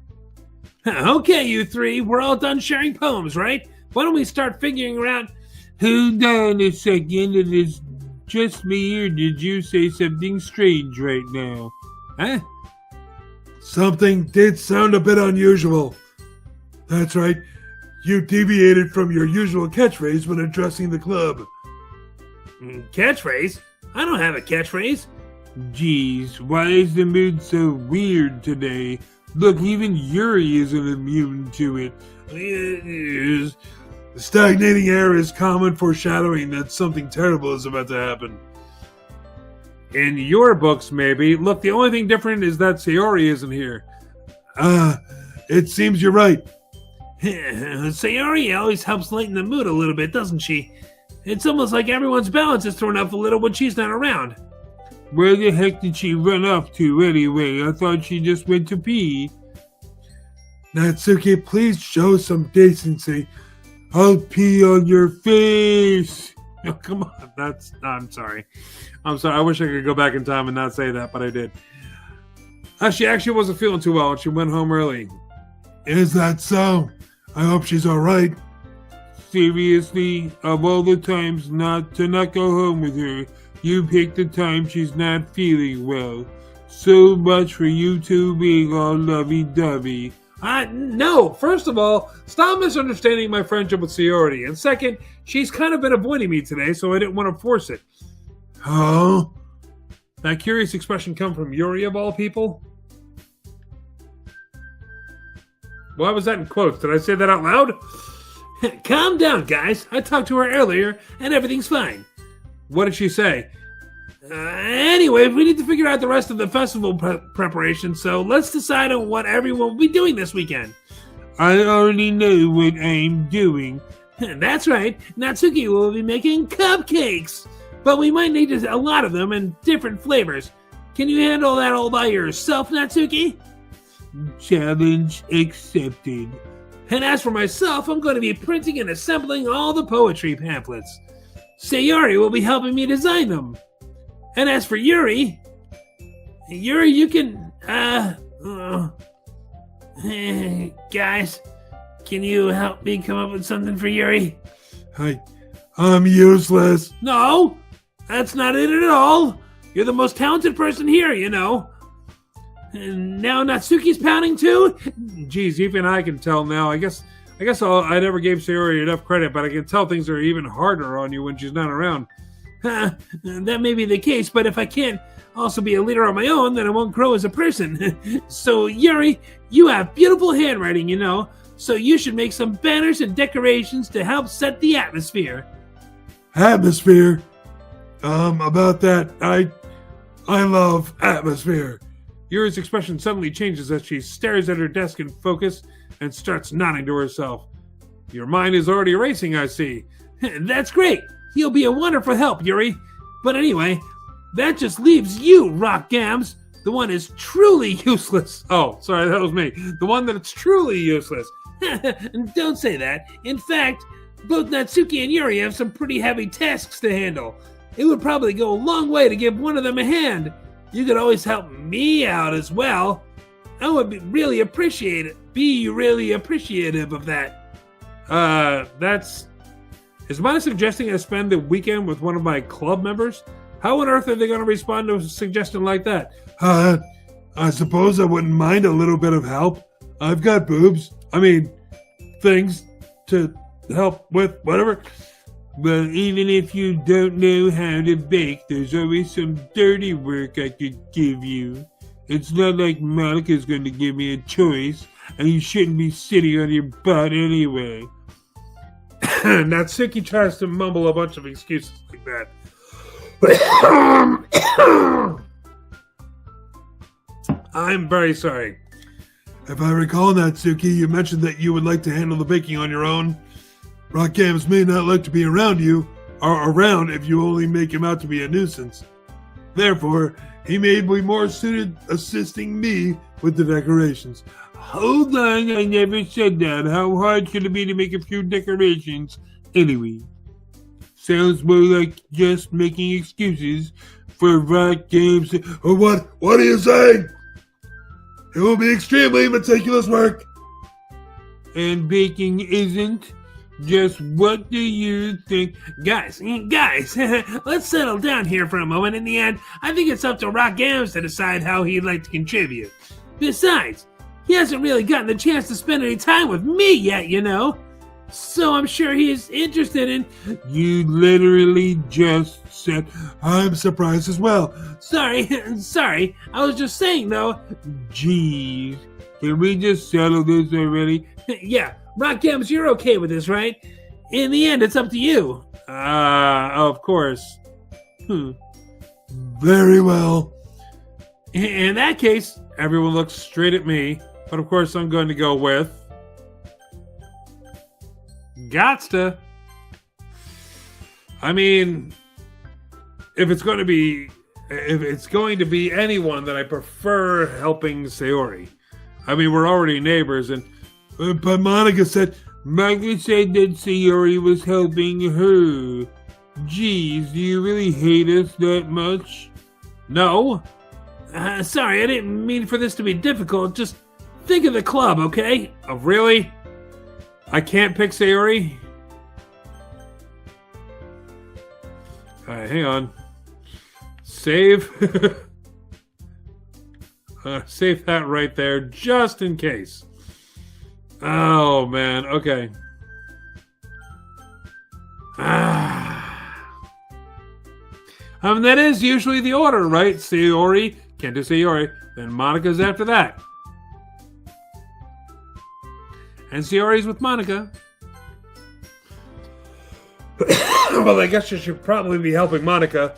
Okay, you three, we're all done sharing poems, right? Why don't we start figuring out... Hold on a second, it is just me, or did you say something strange right now? Huh? Something did sound a bit unusual. That's right. You deviated from your usual catchphrase when addressing the club. Catchphrase? I don't have a catchphrase. Geez, why is the mood so weird today? Look, even Yuri isn't immune to it. The stagnating air is common foreshadowing that something terrible is about to happen. In your books, maybe. Look, the only thing different is that Sayori isn't here. It seems you're right. Sayori always helps lighten the mood a little bit, doesn't she? It's almost like everyone's balance is thrown off a little when she's not around. Where the heck did she run off to anyway? I thought she just went to pee. Natsuki, please show some decency. I'll pee on your face. Oh, come on. I'm sorry. I'm sorry. I wish I could go back in time and not say that, but I did. She actually wasn't feeling too well and she went home early. Is that so? I hope she's alright. Seriously, of all the times not to go home with her, you picked the time she's not feeling well. So much for you two being all lovey-dovey. No. First of all, stop misunderstanding my friendship with Sayori. And second, she's kind of been avoiding me today, so I didn't want to force it. Huh? That curious expression come from Yuri of all people? Why was that in quotes? Did I say that out loud? Calm down, guys. I talked to her earlier, and everything's fine. What did she say? Anyway, we need to figure out the rest of the festival preparation, so let's decide on what everyone will be doing this weekend. I already know what I'm doing. That's right. Natsuki will be making cupcakes, but we might need a lot of them in different flavors. Can you handle that all by yourself, Natsuki? Challenge accepted. And as for myself, I'm going to be printing and assembling all the poetry pamphlets. Sayori will be helping me design them. And as for Yuri, you can, guys, can you help me come up with something for Yuri? I'm useless. No, that's not it at all. You're the most talented person here, you know. And now Natsuki's pounding too? Geez, even I can tell now. I guess I never gave Sayori enough credit, but I can tell things are even harder on you when she's not around. That may be the case, but if I can't also be a leader on my own, then I won't grow as a person. So, Yuri, you have beautiful handwriting, you know, so you should make some banners and decorations to help set the atmosphere. Atmosphere? About that, I love atmosphere. Yuri's expression suddenly changes as she stares at her desk in focus and starts nodding to herself. Your mind is already racing, I see. That's great. You'll be a wonderful help, Yuri. But anyway, that just leaves you, Rock Gams. The one is truly useless. Oh, sorry, that was me. The one that's truly useless. Don't say that. In fact, both Natsuki and Yuri have some pretty heavy tasks to handle. It would probably go a long way to give one of them a hand. You could always help me out as well. I would be really appreciative of that. Is Mana suggesting I spend the weekend with one of my club members? How on earth are they going to respond to a suggestion like that? I suppose I wouldn't mind a little bit of help. I've got boobs. I mean, things to help with, whatever. Well, even if you don't know how to bake, there's always some dirty work I could give you. It's not like Monica's going to give me a choice, and you shouldn't be sitting on your butt anyway. Natsuki tries to mumble a bunch of excuses like that. I'm very sorry. If I recall, Natsuki, you mentioned that you would like to handle the baking on your own. Rock Games may not like to be around you, or around if you only make him out to be a nuisance. Therefore, he may be more suited assisting me with the decorations. Hold on, I never said that. How hard should it be to make a few decorations? Anyway, sounds more like just making excuses for Rock Games. Oh, what are you saying? It will be extremely meticulous work. And baking isn't? Just what do you think? Guys, let's settle down here for a moment. In the end, I think it's up to Rock Games to decide how he'd like to contribute. Besides, he hasn't really gotten the chance to spend any time with me yet, you know. So I'm sure he's interested in... You literally just said... I'm surprised as well. Sorry. I was just saying, though... Jeez. Can we just settle this already? Yeah, Rock Games, you're okay with this, right? In the end, it's up to you. Of course. Very well. In that case, everyone looks straight at me. But of course, I'm going to go with... Gotsta. I mean, if it's going to be anyone, then I prefer helping Sayori. I mean, we're already neighbors, and but Monica said that Sayori was helping her. Jeez, do you really hate us that much? No. Sorry, I didn't mean for this to be difficult. Just think of the club, okay? Oh, really? I can't pick Sayori? Alright, hang on. Save. Save that right there, just in case. Oh, man. Okay. That is usually the order, right? Sayori, can't do Sayori. Then Monika's after that. And Sayori's with Monika. Well, I guess you should probably be helping Monika.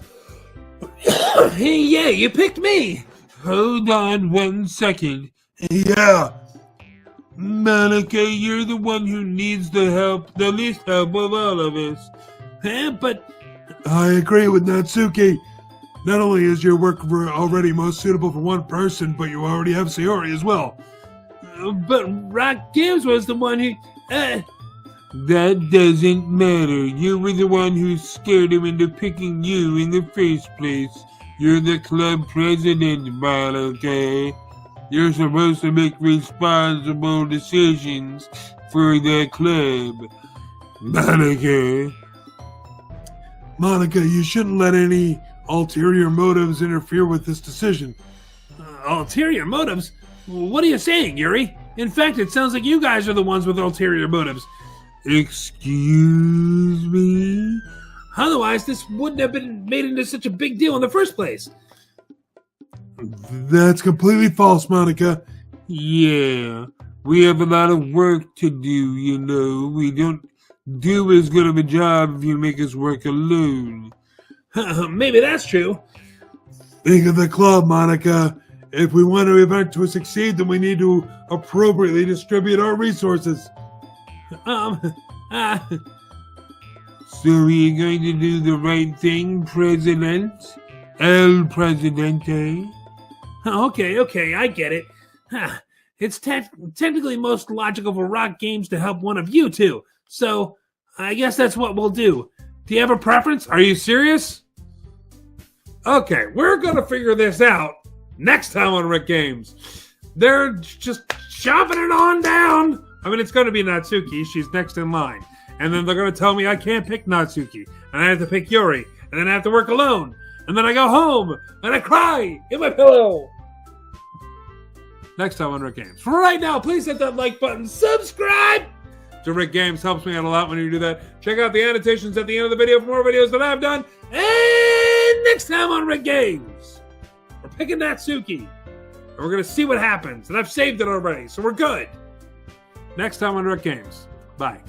Hey, yeah, you picked me. Hold on 1 second. Yeah, Monica, you're the one who needs the help, the least help of all of us. But I agree with Natsuki. Not only is your work already most suitable for one person, but you already have Sayori as well. Rock Games was the one who... That doesn't matter. You were the one who scared him into picking you in the first place. You're the club president, Monica. You're supposed to make responsible decisions for the club. Monica. Monica, you shouldn't let any ulterior motives interfere with this decision. ulterior motives? What are you saying, Yuri? In fact, it sounds like you guys are the ones with ulterior motives. Excuse me? Otherwise, this wouldn't have been made into such a big deal in the first place. That's completely false, Monica. Yeah, we have a lot of work to do, you know. We don't do as good of a job if you make us work alone. Maybe that's true. Think of the club, Monica. If we want our event to succeed, then we need to appropriately distribute our resources. So are you going to do the right thing, President? El Presidente? Okay, I get it. It's technically most logical for Rock Games to help one of you two, so I guess that's what we'll do. Do you have a preference? Are you serious? Okay, we're gonna figure this out next time on Rick Games. They're just shoving it on down. I mean, it's gonna be Natsuki. She's next in line. And then they're gonna tell me I can't pick Natsuki. And I have to pick Yuri. And then I have to work alone. And then I go home. And I cry in my pillow. Next time on Rick Games. For right now, please hit that like button. Subscribe to Rick Games. Helps me out a lot when you do that. Check out the annotations at the end of the video for more videos that I've done. And next time on Rick Games, we're picking Natsuki. And we're going to see what happens. And I've saved it already, so we're good. Next time on Rick Games. Bye.